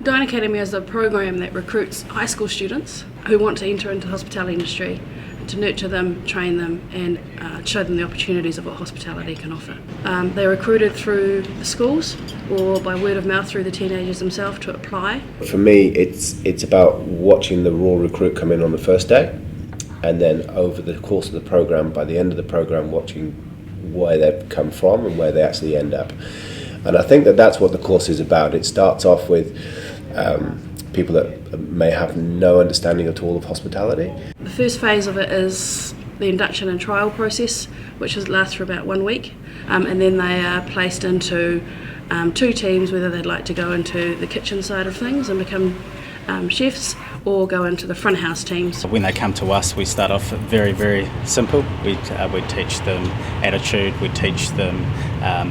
Dine Academy is a program that recruits high school students who want to enter into the hospitality industry, to nurture them, train them, and show them the opportunities of what hospitality can offer. They're recruited through the schools or by word of mouth through the teenagers themselves to apply. For me, it's about watching the raw recruit come in on the first day, and then over the course of the program, by the end of the program, watching where they've come from and where they actually end up. And I think that's what the course is about. It starts off with people that may have no understanding at all of hospitality. The first phase of it is the induction and trial process, which lasts for about 1 week, and then they are placed into 2 teams, whether they'd like to go into the kitchen side of things and become chefs, or go into the front house teams. When they come to us, we start off very, very simple. We teach them attitude, we teach them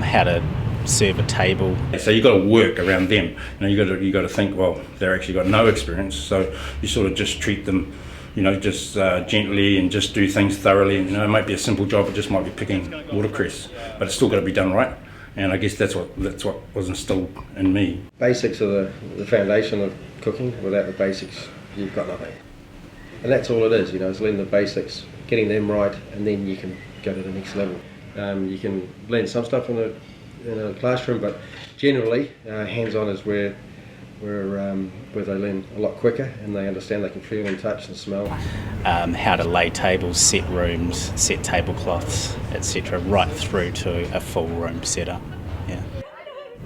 how to serve a table. So you've got to work around them. You got to think, well, they're actually got no experience, so you sort of just treat them, just gently and just do things thoroughly. It might be a simple job, it just might be picking watercress, but it's still got to be done right. And I guess that's what was instilled in me. Basics are the foundation of cooking. Without the basics, you've got nothing. And that's all it is, it's learning the basics, getting them right, and then you can go to the next level. You can learn some stuff in a classroom, but generally hands-on is where they learn a lot quicker, and they understand they can feel and touch and smell. How to lay tables, set rooms, set tablecloths, etc., right through to a full room setup. Yeah.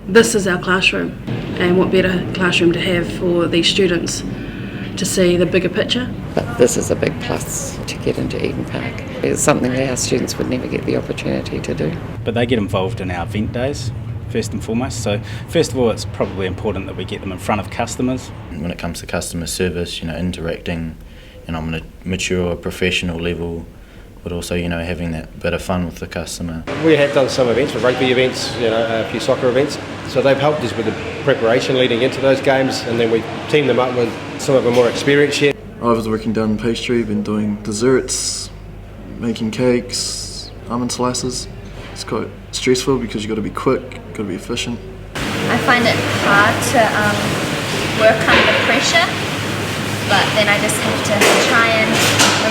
This is our classroom, and what better classroom to have for these students to see the bigger picture. But this is a big plus to get into Eden Park. It's something that our students would never get the opportunity to do. But they get involved in our event days, first and foremost. So first of all, it's probably important that we get them in front of customers. When it comes to customer service, interacting, on a mature professional level, but also, having that bit of fun with the customer. We have done some events, rugby events, a few soccer events, so they've helped us with the preparation leading into those games, and then we team them up with some of the more experienced chefs. I was working down in pastry, been doing desserts, making cakes, almond slices. It's quite stressful because you've got to be quick, got to be efficient. I find it hard to work under pressure, but then I just have to try and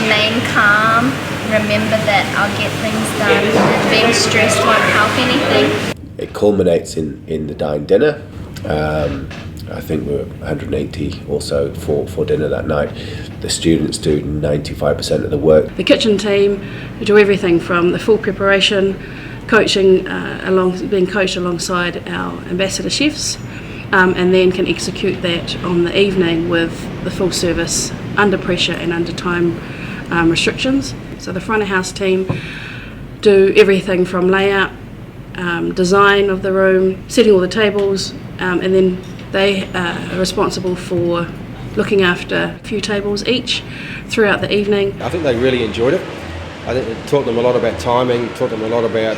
remain calm, remember that I'll get things done, and being stressed won't help anything. It culminates in the Dine dinner. I think we're 180 or so for dinner that night. The students do 95% of the work. The kitchen team do everything from the full preparation, coaching being coached alongside our ambassador chefs, and then can execute that on the evening with the full service under pressure and under time restrictions. So the front of house team do everything from layout, design of the room, setting all the tables, and then they are responsible for looking after a few tables each throughout the evening. I think they really enjoyed it. I think it taught them a lot about timing, taught them a lot about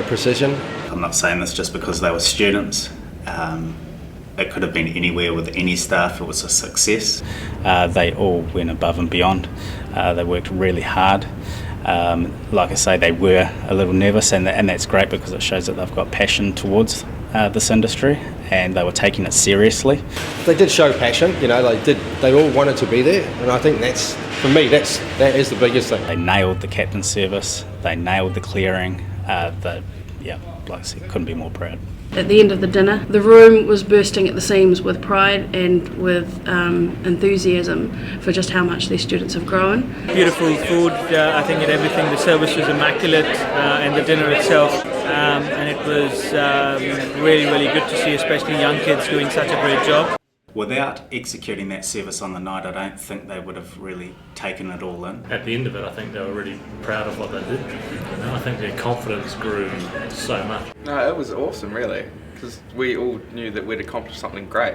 precision. I'm not saying this just because they were students. It could have been anywhere with any staff. It was a success. They all went above and beyond. They worked really hard. Like I say, they were a little nervous, and that's great because it shows that they've got passion towards this industry, and they were taking it seriously. They did show passion, they all wanted to be there, and I think that's, for me, that is the biggest thing. They nailed the captain's service, they nailed the clearing, like I said, couldn't be more proud. At the end of the dinner, the room was bursting at the seams with pride and with enthusiasm for just how much these students have grown. Beautiful food, I think at everything. The service was immaculate, and the dinner itself, and it was really, really good to see, especially young kids doing such a great job. Without executing that service on the night, I don't think they would have really taken it all in. At the end of it, I think they were really proud of what they did. I think their confidence grew so much. No, it was awesome, really, because we all knew that we'd accomplished something great.